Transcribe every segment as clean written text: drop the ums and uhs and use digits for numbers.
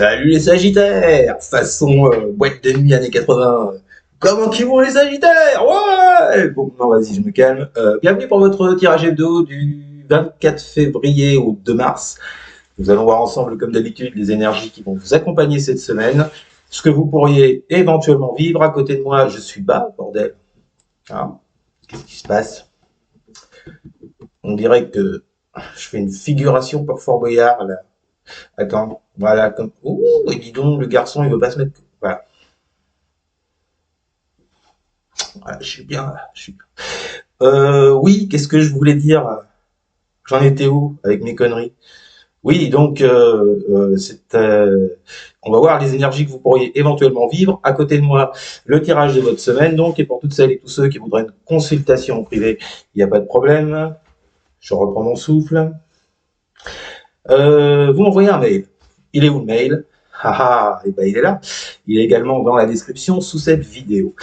Salut les Sagittaires, façon boîte de nuit années 80. Comment qu'ils vont les Sagittaires? Ouais. Bon, non, vas-y, je me calme. Bienvenue pour votre tirage hebdo du 24 février au 2 mars. Nous allons voir ensemble, comme d'habitude, les énergies qui vont vous accompagner cette semaine. Ce que vous pourriez éventuellement vivre. À côté de moi, je suis bas, bordel. Ah, qu'est-ce qui se passe? On dirait que je fais une figuration pour Fort Boyard, là. Attends, voilà, comme... Ouh, et dis donc, le garçon, il veut pas se mettre... Voilà, voilà, je suis bien, là, je suis bien. Oui, qu'est-ce que je voulais dire? J'en étais où avec mes conneries? Oui, donc, on va voir les énergies que vous pourriez éventuellement vivre. À côté de moi, le tirage de votre semaine, donc, et pour toutes celles et tous ceux qui voudraient une consultation en privé, il n'y a pas de problème. Je reprends mon souffle. Vous m'envoyez un mail. Il est où le mail? Ah ah, et ben il est là. Il est également dans la description sous cette vidéo.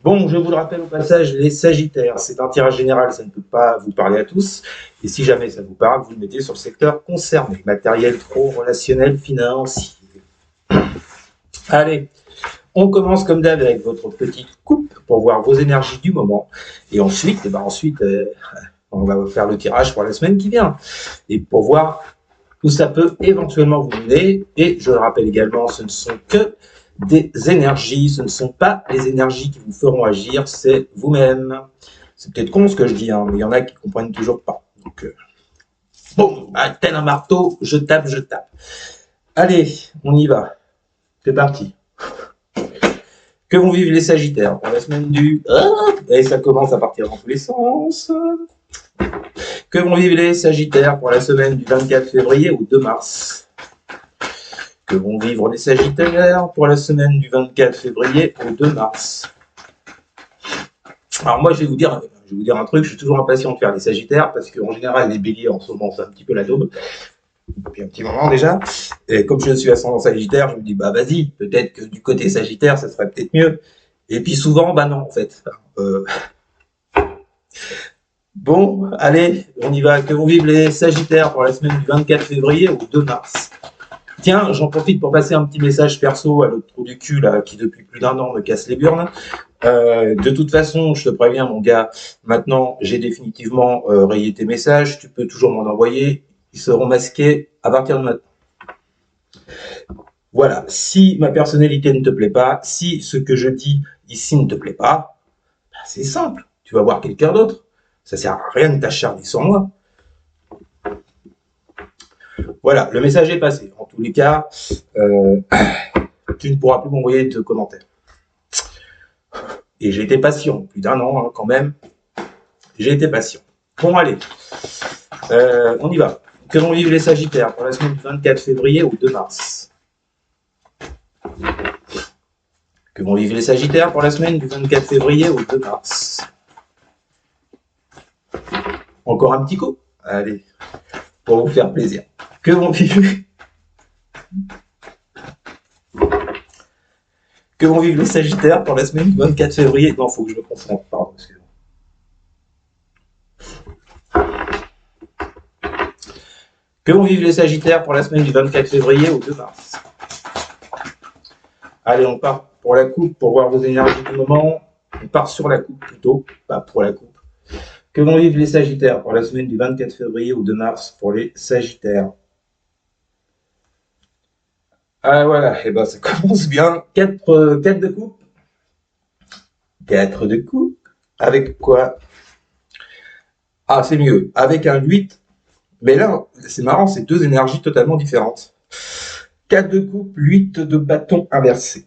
Bon, je vous le rappelle au passage, les Sagittaires, c'est un tirage général, ça ne peut pas vous parler à tous. Et si jamais ça vous parle, vous le mettez sur le secteur concerné. Matériel, pro, relationnel, financier. Allez, on commence comme d'hab avec votre petite coupe pour voir vos énergies du moment. Et ensuite, on va faire le tirage pour la semaine qui vient. Et pour voir où ça peut éventuellement vous mener. Et je le rappelle également, ce ne sont que des énergies, ce ne sont pas les énergies qui vous feront agir, c'est vous-même. C'est peut-être con ce que je dis, hein, mais il y en a qui ne comprennent toujours pas. Donc, bon, tel un marteau, je tape, je tape. Allez, on y va. C'est parti. Que vont vivre les Sagittaires pour la semaine du... Et ça commence à partir dans tous les sens. Que vont vivre les Sagittaires pour la semaine du 24 février au 2 mars? Que vont vivre les Sagittaires pour la semaine du 24 février au 2 mars? Alors moi, je vais vous dire un truc, je suis toujours impatient de faire les Sagittaires parce qu'en général, les Béliers en ce moment, c'est un petit peu la daube. Depuis un petit moment déjà. Et comme je suis ascendant Sagittaire, je me dis, bah vas-y, peut-être que du côté Sagittaire, ça serait peut-être mieux. Et puis souvent, bah non, en fait. Bon, allez, on y va. Que vont vivre les Sagittaires pour la semaine du 24 février au 2 mars? Tiens, j'en profite pour passer un petit message perso à l'autre trou du cul, là, qui depuis plus d'1 an me casse les burnes. De toute façon, je te préviens, mon gars, maintenant, j'ai définitivement rayé tes messages. Tu peux toujours m'en envoyer. Ils seront masqués à partir de maintenant. Voilà. Si ma personnalité ne te plaît pas, si ce que je dis ici ne te plaît pas, ben c'est simple. Tu vas voir quelqu'un d'autre. Ça sert à rien de t'acharner sur moi. Voilà, le message est passé. En tous les cas, tu ne pourras plus m'envoyer de commentaires. Et j'ai été patient, plus d'1 an hein, quand même. J'ai été patient. Bon, allez, on y va. Que vont vivre les Sagittaires pour la semaine du 24 février au 2 mars? Que vont vivre les Sagittaires pour la semaine du 24 février au 2 mars? Encore un petit coup? Allez, pour vous faire plaisir. Que vont vivre... Que vont vivre les Sagittaires pour la semaine du 24 février? Non, il faut que je me concentre, pardon, excusez-moi. Que vont vivre les Sagittaires pour la semaine du 24 février au 2 mars? Allez, on part pour la coupe, pour voir vos énergies du moment. On part sur la coupe plutôt, pas pour la coupe. Que vont vivre les Sagittaires pour la semaine du 24 février au 2 mars pour les Sagittaires? Ah voilà, et ben ça commence bien. 4 de coupe. 4 de coupe. Avec quoi? Ah, c'est mieux. Avec un 8. Mais là, c'est marrant, c'est 2 énergies totalement différentes. 4 de coupe, 8 de bâton inversé.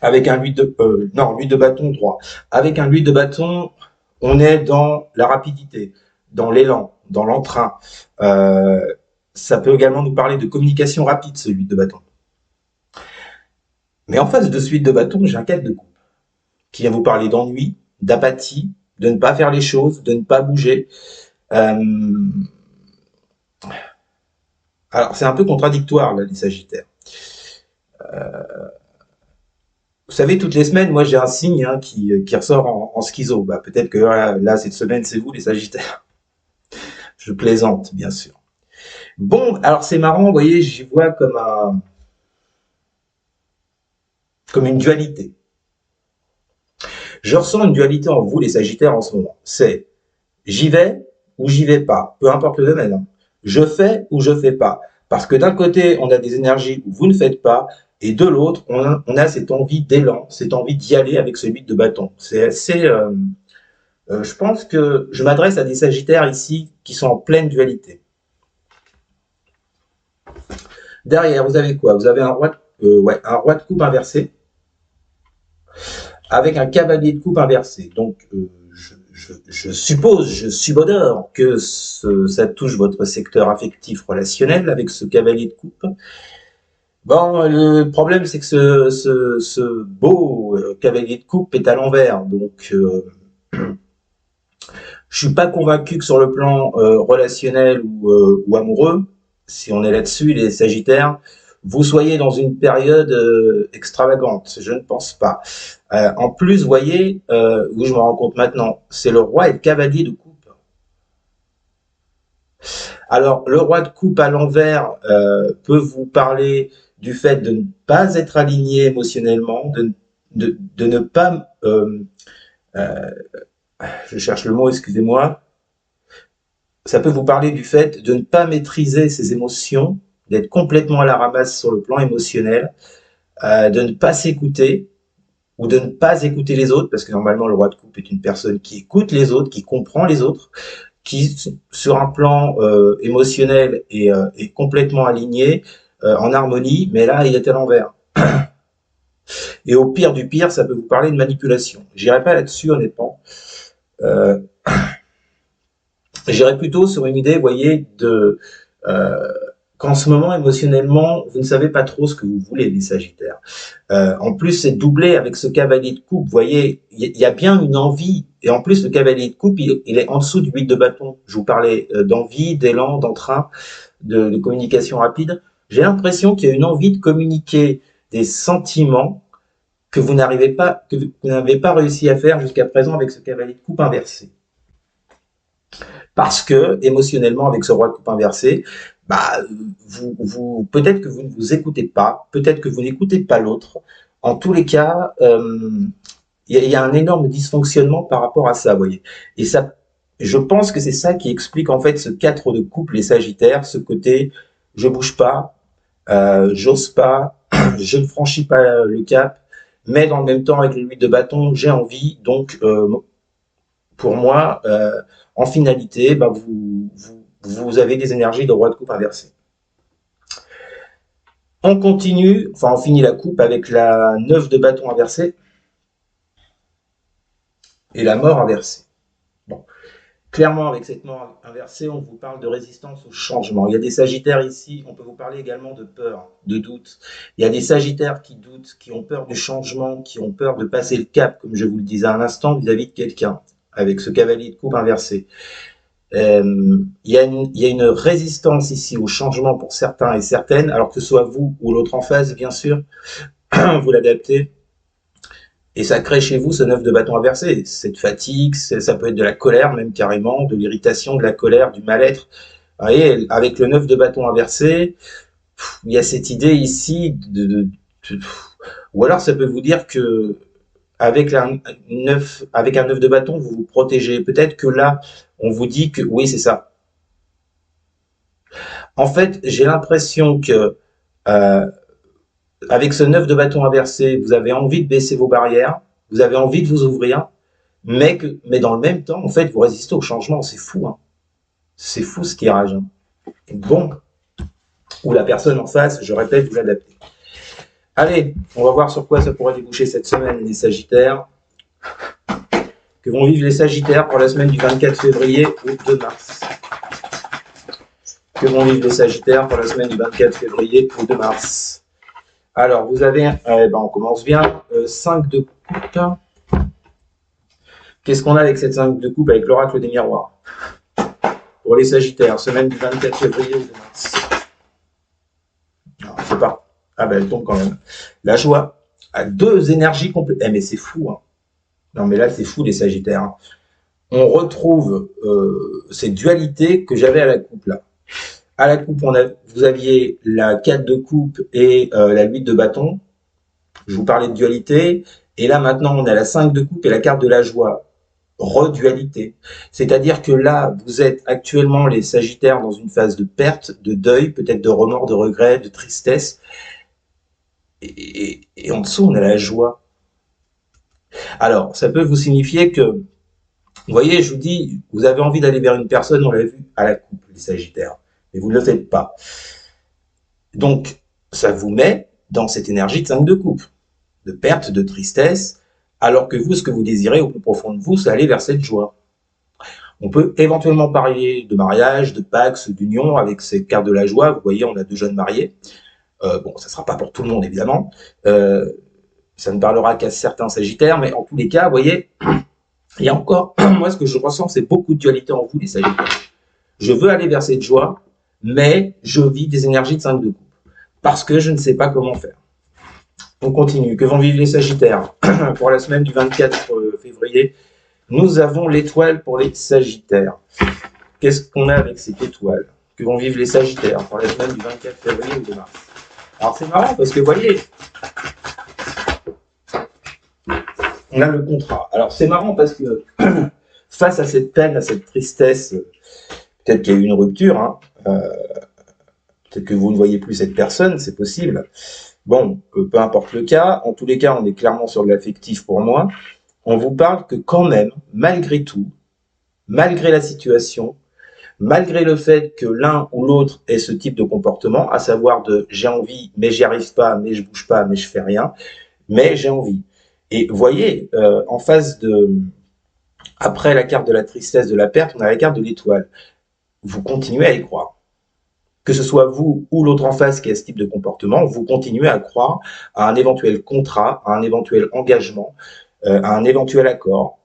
Avec un 8 de... non, 8 de bâton droit. Avec un 8 de bâton, on est dans la rapidité, dans l'élan, dans l'entrain. Ça peut également nous parler de communication rapide, ce 8 de bâton. Mais en face de ce 8 de bâton, j'ai un 4 de coupe qui vient vous parler d'ennui, d'apathie, de ne pas faire les choses, de ne pas bouger. Alors, c'est un peu contradictoire, là, les Sagittaires. Vous savez, toutes les semaines, moi, j'ai un signe hein, qui ressort en schizo. Bah, peut-être que là, cette semaine, c'est vous, les Sagittaires. Je plaisante, bien sûr. Bon, alors c'est marrant, vous voyez, j'y vois comme un... comme une dualité. Je ressens une dualité en vous, les Sagittaires, en ce moment. C'est j'y vais ou j'y vais pas, peu importe le domaine. Hein. Je fais ou je fais pas. Parce que d'un côté, on a des énergies où vous ne faites pas, et de l'autre, on a cette envie d'élan, cette envie d'y aller avec ce 8 de bâton. C'est assez... je pense que je m'adresse à des Sagittaires ici qui sont en pleine dualité. Derrière, vous avez quoi? Vous avez un roi de coupe inversé avec un cavalier de coupe inversé. Donc, je suppose, je subodore que ça touche votre secteur affectif relationnel avec ce cavalier de coupe. Bon, le problème, c'est que ce beau cavalier de coupe est à l'envers. Donc, je suis pas convaincu que sur le plan relationnel ou amoureux, si on est là-dessus, les Sagittaires, vous soyez dans une période extravagante. Je ne pense pas. En plus, vous voyez, où je me rends compte maintenant, c'est le roi et le cavalier de coupe. Alors, le roi de coupe à l'envers peut vous parler du fait de ne pas être aligné émotionnellement, de ne pas... je cherche le mot, excusez-moi. Ça peut vous parler du fait de ne pas maîtriser ses émotions, d'être complètement à la ramasse sur le plan émotionnel, de ne pas s'écouter ou de ne pas écouter les autres, parce que normalement le roi de coupe est une personne qui écoute les autres, qui comprend les autres, qui sur un plan émotionnel est complètement aligné, en harmonie, mais là il est à l'envers. Et au pire du pire, ça peut vous parler de manipulation. J'irai pas là-dessus honnêtement. J'irais plutôt sur une idée, vous voyez, qu'en ce moment, émotionnellement, vous ne savez pas trop ce que vous voulez, les Sagittaires. En plus, c'est doublé avec ce cavalier de coupe. Vous voyez, il y a bien une envie. Et en plus, le cavalier de coupe, il est en dessous du 8 de bâton. Je vous parlais d'envie, d'élan, d'entrain, de communication rapide. J'ai l'impression qu'il y a une envie de communiquer des sentiments que vous n'avez pas réussi à faire jusqu'à présent avec ce cavalier de coupe inversé. Parce que, émotionnellement, avec ce roi de coupe inversé, bah, peut-être que vous ne vous écoutez pas, peut-être que vous n'écoutez pas l'autre. En tous les cas, il y a un énorme dysfonctionnement par rapport à ça, vous voyez. Et ça, je pense que c'est ça qui explique en fait ce 4 de coupe, les Sagittaires, ce côté je bouge pas, j'ose pas, je ne franchis pas le cap, mais dans le même temps avec le 8 de bâton, j'ai envie, donc pour moi, en finalité, bah, vous avez des énergies de roi de coupe inversé. On continue, enfin on finit la coupe avec la 9 de bâton inversé et la mort inversée. Bon. Clairement, avec cette mort inversée, on vous parle de résistance au changement. Il y a des Sagittaires ici, on peut vous parler également de peur, de doute. Il y a des Sagittaires qui doutent, qui ont peur du changement, qui ont peur de passer le cap, comme je vous le disais à l'instant, vis-à-vis de quelqu'un, avec ce cavalier de coupe inversé. Il y a une résistance ici au changement pour certains et certaines, alors que ce soit vous ou l'autre en face, bien sûr, vous l'adaptez. Et ça crée chez vous ce 9 de bâton inversé, cette fatigue, ça peut être de la colère même carrément, de l'irritation, de la colère, du mal-être. Vous voyez, avec le 9 de bâton inversé, il y a cette idée ici ou alors ça peut vous dire que avec un 9 de bâton, vous vous protégez. Peut-être que là, on vous dit que oui, c'est ça. En fait, j'ai l'impression que avec ce 9 de bâton inversé, vous avez envie de baisser vos barrières, vous avez envie de vous ouvrir, mais dans le même temps, en fait, vous résistez au changement. C'est fou, hein. C'est fou ce tirage. Hein. Bon, ou la personne en face, je répète, vous l'adaptez. Allez, on va voir sur quoi ça pourrait déboucher cette semaine, les Sagittaires. Que vont vivre les Sagittaires pour la semaine du 24 février au 2 mars. Que vont vivre les Sagittaires pour la semaine du 24 février au 2 mars. Alors, vous avez, on commence bien, 5 de coupe. Qu'est-ce qu'on a avec cette 5 de coupe avec l'oracle des miroirs? Pour les Sagittaires, semaine du 24 février au 2 mars. Non, je sais pas. Ah ben, elle tombe quand même. La joie. À 2 énergies complètes. Eh, mais c'est fou, hein. Non, mais là, c'est fou, les Sagittaires. Hein. On retrouve cette dualité que j'avais à la coupe, là. À la coupe, vous aviez la 4 de coupe et la 8 de bâton. Je vous parlais de dualité, et là maintenant on a la 5 de coupe et la carte de la joie. Redualité. C'est-à-dire que là, vous êtes actuellement les Sagittaires dans une phase de perte, de deuil, peut-être de remords, de regrets, de tristesse. Et en dessous, on a la joie. Alors, ça peut vous signifier que, vous voyez, je vous dis, vous avez envie d'aller vers une personne, on l'a vu à la coupe, les Sagittaires, mais vous ne le faites pas. Donc, ça vous met dans cette énergie de 5 de coupe, de perte, de tristesse, alors que vous, ce que vous désirez au plus profond de vous, c'est aller vers cette joie. On peut éventuellement parler de mariage, de pax, d'union avec cette carte de la joie. Vous voyez, on a 2 jeunes mariés. Bon, ça ne sera pas pour tout le monde, évidemment. Ça ne parlera qu'à certains Sagittaires, mais en tous les cas, vous voyez, il y a encore, moi, ce que je ressens, c'est beaucoup de dualité en vous, les Sagittaires. Je veux aller vers cette joie, mais je vis des énergies de 5 de coupe, parce que je ne sais pas comment faire. On continue. Que vont vivre les Sagittaires pour la semaine du 24 février? Nous avons l'étoile pour les Sagittaires. Qu'est-ce qu'on a avec cette étoile? Que vont vivre les Sagittaires pour la semaine du 24 février ou de mars? Alors c'est marrant parce que vous voyez, on a le contrat. Alors c'est marrant parce que face à cette peine, à cette tristesse, peut-être qu'il y a eu une rupture, hein, peut-être que vous ne voyez plus cette personne, c'est possible. Bon, peu importe le cas, en tous les cas, on est clairement sur de l'affectif pour moi. On vous parle que quand même, malgré tout, malgré la situation, malgré le fait que l'un ou l'autre ait ce type de comportement, à savoir de j'ai envie, mais j'y arrive pas, mais je bouge pas, mais je fais rien, mais j'ai envie. Et vous voyez, en face de, après la carte de la tristesse, de la perte, on a la carte de l'étoile. Vous continuez à y croire. Que ce soit vous ou l'autre en face qui a ce type de comportement, vous continuez à croire à un éventuel contrat, à un éventuel engagement, à un éventuel accord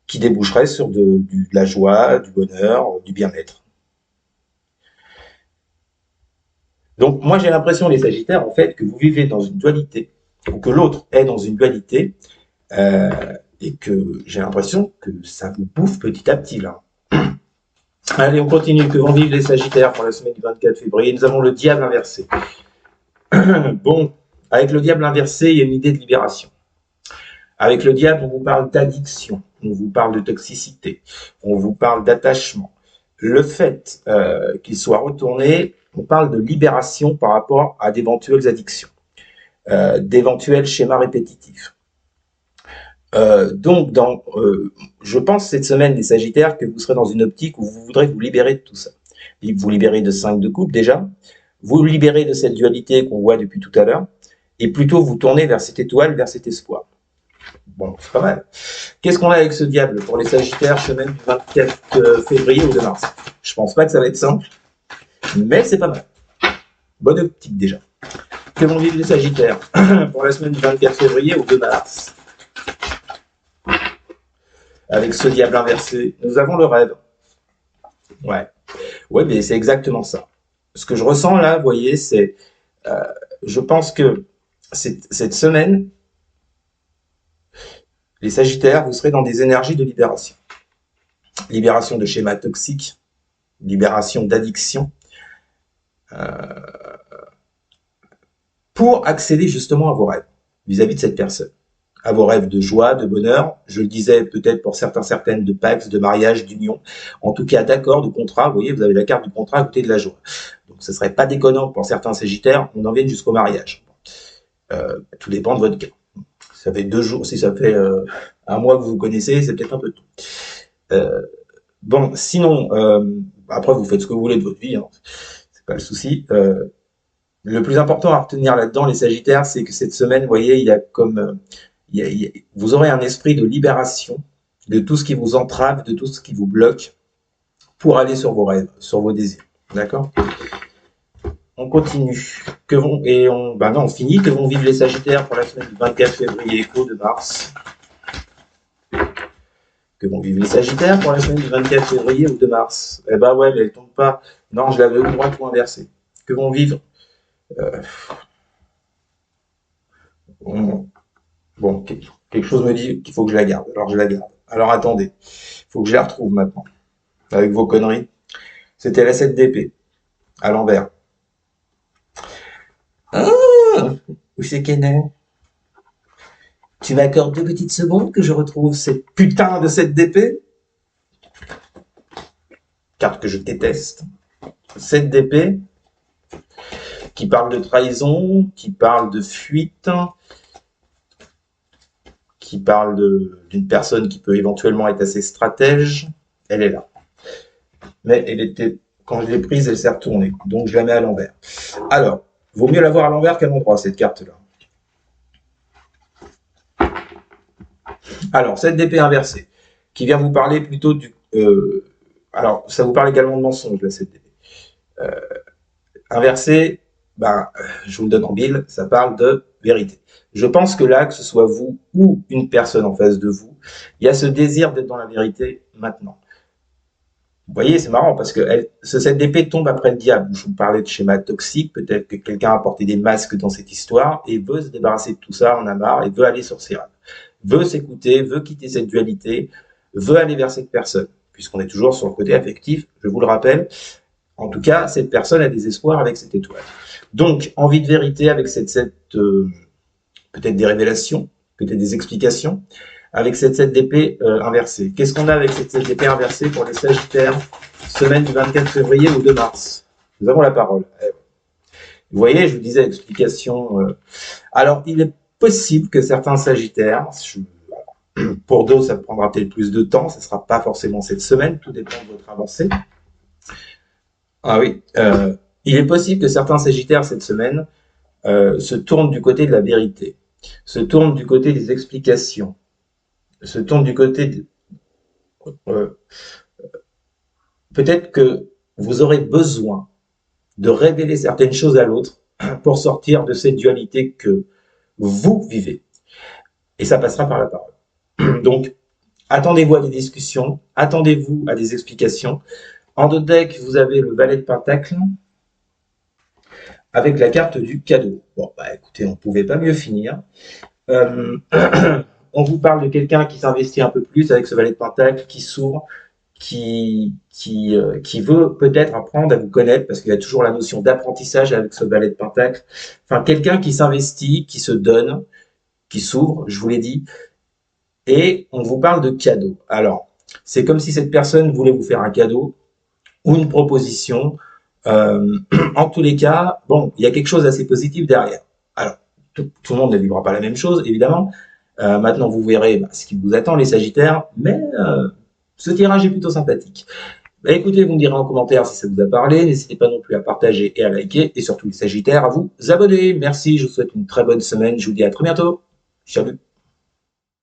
qui déboucherait sur de la joie, du bonheur, du bien-être. Donc moi j'ai l'impression, les Sagittaires, en fait, que vous vivez dans une dualité, ou que l'autre est dans une dualité, et que j'ai l'impression que ça vous bouffe petit à petit là. Allez, on continue. Que vont vivre les Sagittaires pour la semaine du 24 février? Nous avons le diable inversé. Bon, avec le diable inversé, il y a une idée de libération. Avec le diable, on vous parle d'addiction, on vous parle de toxicité, on vous parle d'attachement. Le fait qu'il soit retourné, on parle de libération par rapport à d'éventuelles addictions, d'éventuels schémas répétitifs. Donc, je pense cette semaine, les Sagittaires, que vous serez dans une optique où vous voudrez vous libérer de tout ça. Vous libérer de 5 de coupe déjà, vous libérer de cette dualité qu'on voit depuis tout à l'heure, et plutôt vous tourner vers cette étoile, vers cet espoir. Bon, c'est pas mal. Qu'est-ce qu'on a avec ce diable pour les Sagittaires, semaine du 24 février ou de mars? Je pense pas que ça va être simple, mais c'est pas mal. Bonne optique déjà. Que vont vivre les Sagittaires pour la semaine du 24 février ou de mars? Avec ce diable inversé, nous avons le rêve. Ouais, mais c'est exactement ça. Ce que je ressens là, vous voyez, c'est, je pense que cette semaine, les Sagittaires, vous serez dans des énergies de libération. Libération de schémas toxiques, libération d'addiction, pour accéder justement à vos rêves vis-à-vis de cette personne. À vos rêves de joie, de bonheur, je le disais peut-être pour certains, certaines, de pax, de mariage, d'union, en tout cas d'accord, de contrat. Vous voyez, vous avez la carte du contrat à côté de la joie. Donc ce serait pas déconnant pour certains Sagittaires, on en vienne jusqu'au mariage. Tout dépend de votre cas. Ça fait 2 jours, si ça fait un mois que vous vous connaissez, c'est peut-être un peu tout. Bon, sinon, après vous faites ce que vous voulez de votre vie, hein, c'est pas le souci. Le plus important à retenir là-dedans, les Sagittaires, c'est que cette semaine, vous voyez, il y a comme vous aurez un esprit de libération de tout ce qui vous entrave, de tout ce qui vous bloque pour aller sur vos rêves, sur vos désirs. D'accord? On continue. On finit. Que vont vivre les Sagittaires pour la semaine du 24 février ou de mars? Que vont vivre les Sagittaires pour la semaine du 24 février ou de mars? Eh ben ouais, mais elle tombe pas. Non, je l'avais au droit ou inversé. Que vont vivre Bon, quelque chose me dit qu'il faut que je la garde. Alors je la garde. Alors attendez, il faut que je la retrouve maintenant. Avec vos conneries. C'était la 7 d'épée. À l'envers. Ah, où c'est qu'elle est? Tu m'accordes 2 petites secondes que je retrouve cette putain de 7 d'épée. Carte que je déteste. 7 d'épée. Qui parle de trahison, qui parle de fuite, qui parle d'une personne qui peut éventuellement être assez stratège. Elle est là. Mais elle était, quand je l'ai prise, elle s'est retournée. Donc je la mets à l'envers. Alors, vaut mieux l'avoir à l'envers qu'à l'endroit, cette carte-là. Alors, cette d'épée inversée, qui vient vous parler plutôt du... alors, ça vous parle également de mensonge, là, cette d'épée. Inversée, ben, je vous le donne en mille, ça parle de vérité. Je pense que là, que ce soit vous ou une personne en face de vous, il y a ce désir d'être dans la vérité maintenant. Vous voyez, c'est marrant parce que ce 7 d'épée tombe après le diable. Je vous parlais de schéma toxique, peut-être que quelqu'un a porté des masques dans cette histoire et veut se débarrasser de tout ça, en a marre et veut aller sur ses rêves. Veut s'écouter, veut quitter cette dualité, veut aller vers cette personne, puisqu'on est toujours sur le côté affectif, je vous le rappelle. En tout cas, cette personne a des espoirs avec cette étoile. Donc, envie de vérité avec peut-être des révélations, peut-être des explications, avec cette 7 d'épée inversée. Qu'est-ce qu'on a avec cette 7 d'épée inversée pour les Sagittaires, semaine du 24 février au 2 mars? Nous avons la parole. Vous voyez, je vous disais, explication. Alors, il est possible que certains Sagittaires, pour d'autres, ça prendra peut-être plus de temps, ça ne sera pas forcément cette semaine, tout dépend de votre avancée. Ah oui, il est possible que certains Sagittaires cette semaine se tournent du côté de la vérité, se tournent du côté des explications, se tournent du côté de... peut-être que vous aurez besoin de révéler certaines choses à l'autre pour sortir de cette dualité que vous vivez. Et ça passera par la parole. Donc, attendez-vous à des discussions, attendez-vous à des explications. En deux decks, vous avez le valet de Pentacle avec la carte du cadeau. Bon, bah écoutez, on ne pouvait pas mieux finir. On vous parle de quelqu'un qui s'investit un peu plus avec ce valet de Pentacle, qui s'ouvre, qui veut peut-être apprendre à vous connaître, parce qu'il y a toujours la notion d'apprentissage avec ce valet de Pentacle. Enfin, quelqu'un qui s'investit, qui se donne, qui s'ouvre, je vous l'ai dit. Et on vous parle de cadeau. Alors, c'est comme si cette personne voulait vous faire un cadeau ou une proposition. En tous les cas, bon, il y a quelque chose d'assez positif derrière. Alors, tout le monde ne vivra pas la même chose, évidemment. Maintenant, vous verrez ce qui vous attend, les Sagittaires, mais ce tirage est plutôt sympathique. Bah, écoutez, vous me direz en commentaire si ça vous a parlé. N'hésitez pas non plus à partager et à liker. Et surtout, les Sagittaires, à vous abonner. Merci, je vous souhaite une très bonne semaine. Je vous dis à très bientôt. Salut.